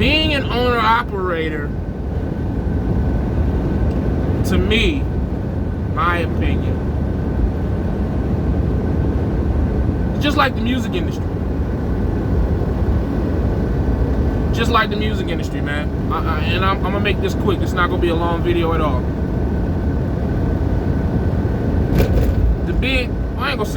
being an owner-operator, to me, my opinion, it's just like the music industry. Just like the music industry, man. And I'm gonna make this quick. It's not gonna be a long video at all.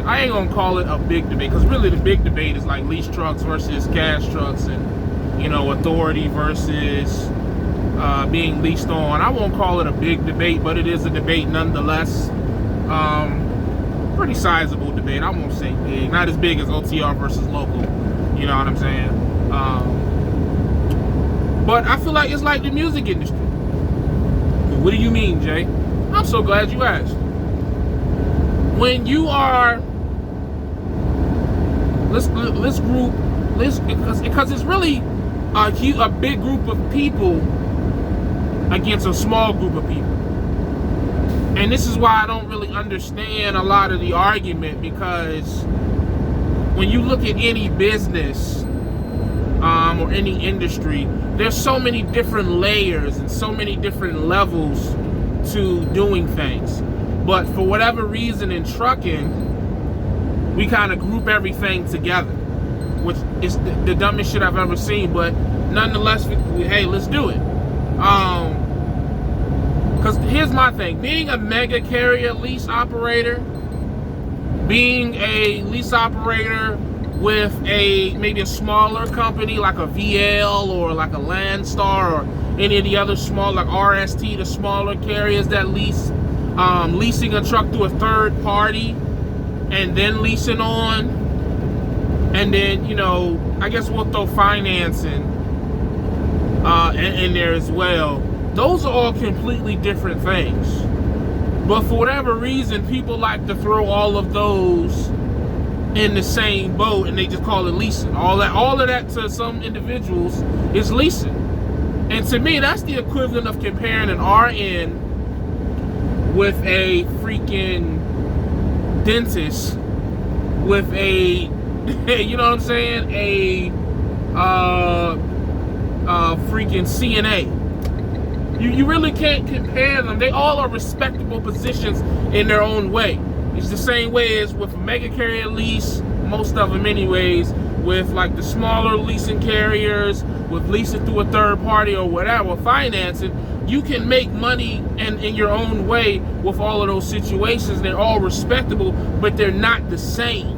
I ain't gonna call it a big debate, because really the big debate is like lease trucks versus cash trucks, and authority versus being leased on. I won't call it a big debate, but it is a debate nonetheless. Pretty sizable debate. I won't say big, not as big as OTR versus local. You know what I'm saying? But I feel like it's like the music industry. What do you mean, Jay? I'm so glad you asked. When you are, because it's really a big group of people against a small group of people. And this is why I don't really understand a lot of the argument, because when you look at any business or any industry, there's so many different layers and so many different levels to doing things. But for whatever reason in trucking, we kind of group everything together, which is the dumbest shit I've ever seen. But nonetheless, hey, let's do it. Because here's my thing. Being a mega carrier lease operator, being a lease operator with maybe a smaller company like a VL or like a Landstar or any of the other small, like RST, the smaller carriers that lease, leasing a truck to a third party and then leasing on, and then I guess we'll throw financing in there as well. Those are all completely different things. But for whatever reason, people like to throw all of those in the same boat, and they just call it leasing. All of that to some individuals is leasing. And to me, that's the equivalent of comparing an RN with a freaking dentist with a, you know what I'm saying, a freaking CNA. You really can't compare them. They all are respectable positions in their own way. It's the same way as with a mega carrier lease, most of them anyways, with like the smaller leasing carriers, with leasing through a third party or whatever, financing. You can make money in your own way with all of those situations. They're all respectable, but they're not the same.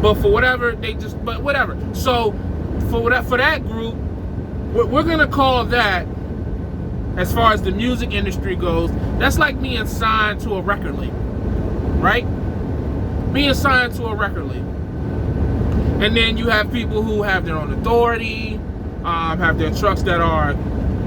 But for whatever, whatever. So for that group, we're gonna call that, as far as the music industry goes, that's like being signed to a record label, right? Being signed to a record label. And then you have people who have their own authority, have their trucks that are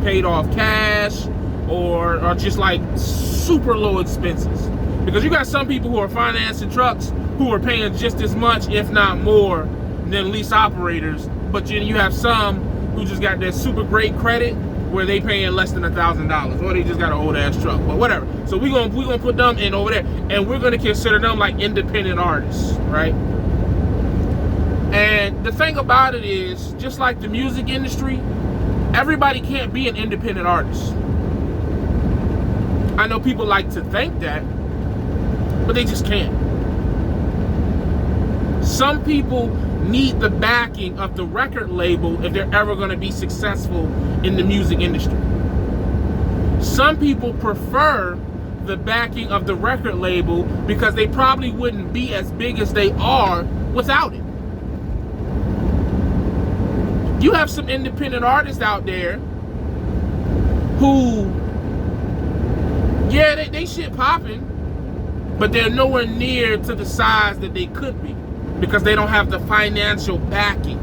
paid off cash, or are just like super low expenses. Because you got some people who are financing trucks who are paying just as much, if not more, than lease operators. But then you have some who just got that super great credit where they paying less than $1,000, or they just got an old ass truck, but whatever. So we're gonna put them in over there, and we're gonna consider them like independent artists, right? And the thing about it is, just like the music industry, everybody can't be an independent artist. I know people like to think that, but they just can't. Some people need the backing of the record label if they're ever going to be successful in the music industry. Some people prefer the backing of the record label because they probably wouldn't be as big as they are without it. You have some independent artists out there who, yeah, they shit popping, but they're nowhere near to the size that they could be, because they don't have the financial backing.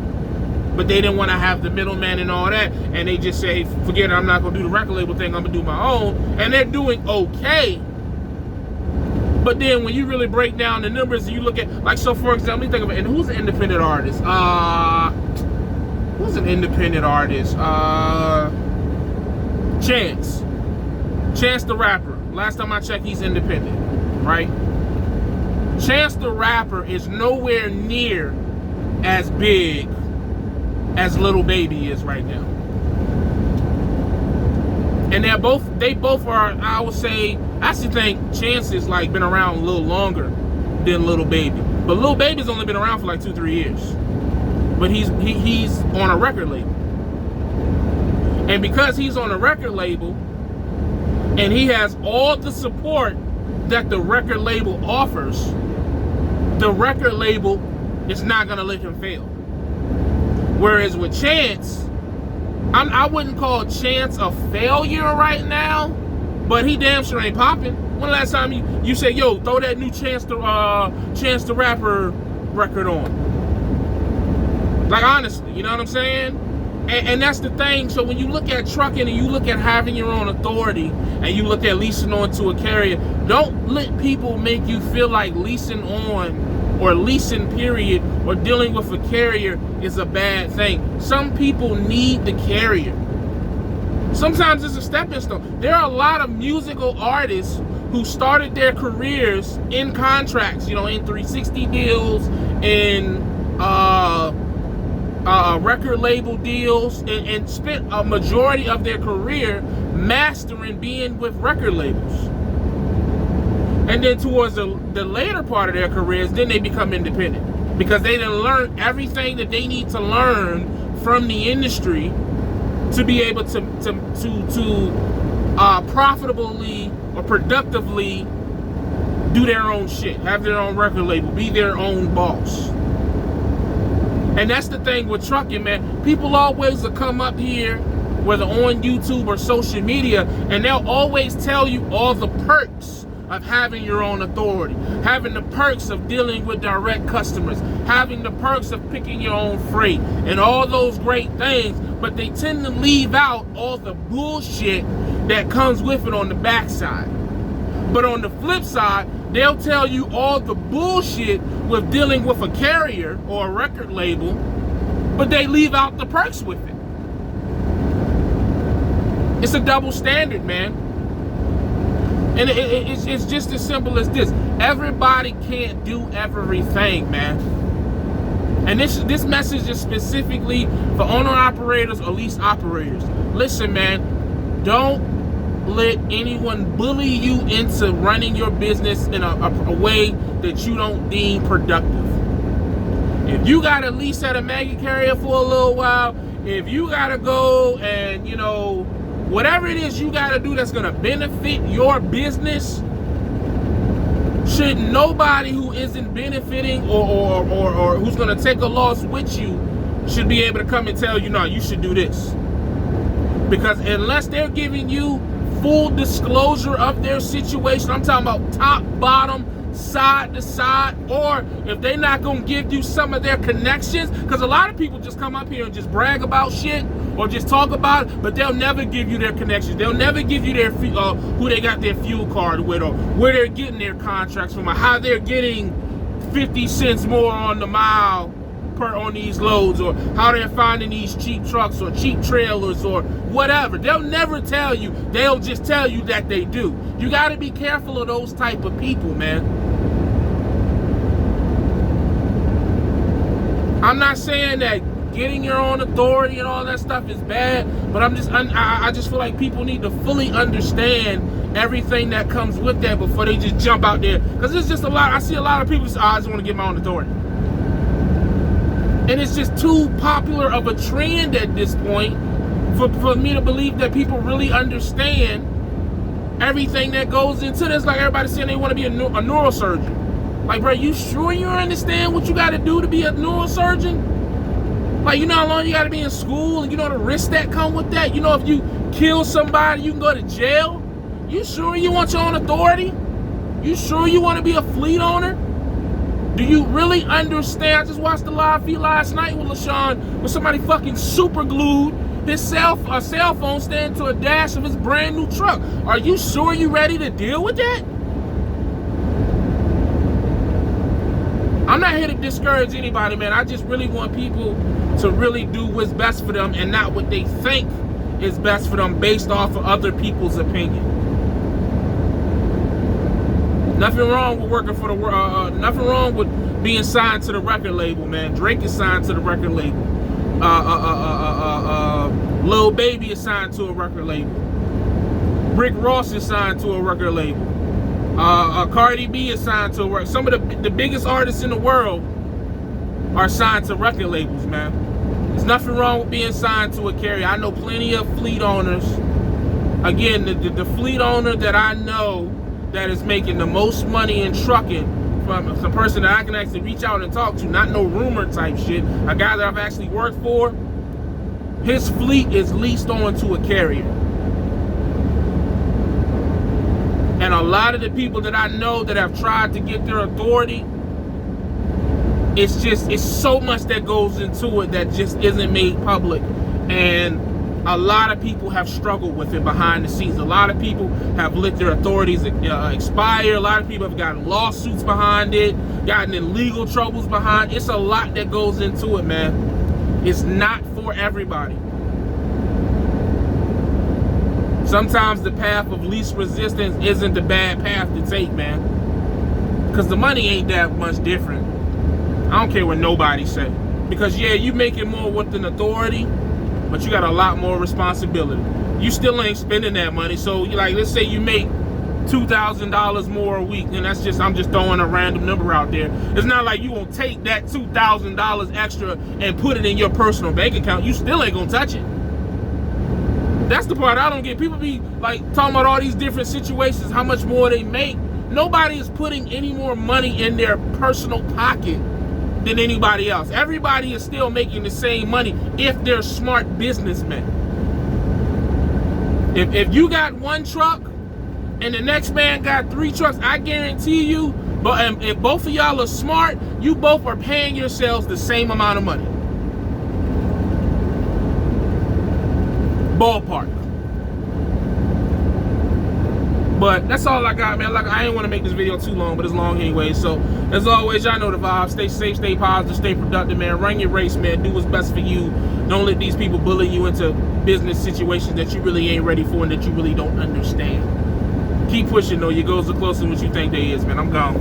But they didn't want to have the middleman and all that, and they just say, forget it, I'm not going to do the record label thing, I'm going to do my own. And they're doing okay. But then when you really break down the numbers and you look at, like, so for example, you think of it, and who's an independent artist? Who's an independent artist? Chance the Rapper. Last time I checked, he's independent, right? Chance the Rapper is nowhere near as big as Lil Baby is right now. And they both are, I would say, I actually think Chance has like been around a little longer than Lil Baby. But Lil Baby's only been around for like 2-3 years. But he's on a record label. And because he's on a record label and he has all the support that the record label offers, the record label is not gonna let him fail. Whereas with Chance, I wouldn't call Chance a failure right now, but he damn sure ain't popping. When the last time you said, yo, throw that new Chance the Rapper record on? Like, honestly, you know what I'm saying? And that's the thing. So when you look at trucking and you look at having your own authority and you look at leasing on to a carrier, don't let people make you feel like leasing on or leasing period or dealing with a carrier is a bad thing. Some people need the carrier. Sometimes it's a stepping stone. There are a lot of musical artists who started their careers in contracts, you know, in 360 deals, in record label deals, and spent a majority of their career mastering, being with record labels. And then towards the later part of their careers, then they become independent because they didn't learn everything that they need to learn from the industry to be able to profitably or productively do their own shit, have their own record label, be their own boss. And that's the thing with trucking, man. People always will come up here, whether on YouTube or social media, and they'll always tell you all the perks of having your own authority, having the perks of dealing with direct customers, having the perks of picking your own freight, and all those great things, but they tend to leave out all the bullshit that comes with it on the backside. But on the flip side, they'll tell you all the bullshit with dealing with a carrier or a record label, but they leave out the perks with it. It's a double standard, man. And it's just as simple as this. Everybody can't do everything, man. And this message is specifically for owner-operators or lease operators. Listen, man, don't let anyone bully you into running your business in a way that you don't deem productive. If you got to lease at a mega carrier for a little while, if you got to go and, you know, whatever it is you got to do that's going to benefit your business, should nobody who isn't benefiting or who's going to take a loss with you should be able to come and tell you, no, you should do this. Because unless they're giving you full disclosure of their situation, I'm talking about top, bottom, side to side, or if they're not going to give you some of their connections, because a lot of people just come up here and just brag about shit or just talk about it, but they'll never give you their connections. They'll never give you their who they got their fuel card with, or where they're getting their contracts from, or how they're getting 50 cents more on the mile per on these loads, or how they're finding these cheap trucks or cheap trailers or whatever. They'll never tell you. They'll just tell you that they do. You got to be careful of those type of people, man. I'm not saying that getting your own authority and all that stuff is bad, but I just feel like people need to fully understand everything that comes with that before they just jump out there. Because it's just a lot. I see a lot of people say, oh, I just want to get my own authority. And it's just too popular of a trend at this point for me to believe that people really understand everything that goes into this. Like everybody saying they want to be a neurosurgeon. Like, bro, you sure you understand what you got to do to be a neurosurgeon? Like, you know how long you got to be in school, and you know the risks that come with that? You know, if you kill somebody, you can go to jail? You sure you want your own authority? You sure you want to be a fleet owner? Do you really understand? I just watched the live feed last night with LaShawn, where somebody fucking super glued his cell phone stand to a dash of his brand new truck. Are you sure you ready to deal with that? I'm not here to discourage anybody, man. I just really want people to really do what's best for them and not what they think is best for them based off of other people's opinion. Nothing wrong with working for the nothing wrong with being signed to the record label, man. Drake is signed to the record label. Lil Baby is signed to a record label. Rick Ross is signed to a record label. Cardi B is signed to a record. Some of the biggest artists in the world are signed to record labels, man. There's nothing wrong with being signed to a carrier. I know plenty of fleet owners. Again, the fleet owner that I know that is making the most money in trucking, from some person that I can actually reach out and talk to, not no rumor type shit, a guy that I've actually worked for, his fleet is leased on to a carrier. And a lot of the people that I know that have tried to get their authority, it's so much that goes into it that just isn't made public. And a lot of people have struggled with it behind the scenes. A lot of people have let their authorities expire. A lot of people have gotten lawsuits behind it, gotten in legal troubles behind. It's a lot that goes into it, man. It's not for everybody. Sometimes the path of least resistance isn't the bad path to take, man. Because the money ain't that much different. I don't care what nobody say. Because yeah, you making more with an authority, but you got a lot more responsibility. You still ain't spending that money. So like, let's say you make $2,000 more a week, and that's just, I'm just throwing a random number out there. It's not like you gonna take that $2,000 extra and put it in your personal bank account. You still ain't gonna touch it. That's the part I don't get. People be like talking about all these different situations, how much more they make. Nobody is putting any more money in their personal pocket than anybody else. Everybody is still making the same money if they're smart businessmen. If you got one truck and the next man got 3 trucks, I guarantee you, but if both of y'all are smart, you both are paying yourselves the same amount of money. Ballpark. But that's all I got, man. Like, I ain't want to make this video too long, but it's long anyway. So as always, y'all know the vibe. Stay safe, stay positive, stay productive, man. Run your race, man. Do what's best for you. Don't let these people bully you into business situations that you really ain't ready for and that you really don't understand. Keep pushing, though. Your goals are closer than what you think they is, man. I'm gone.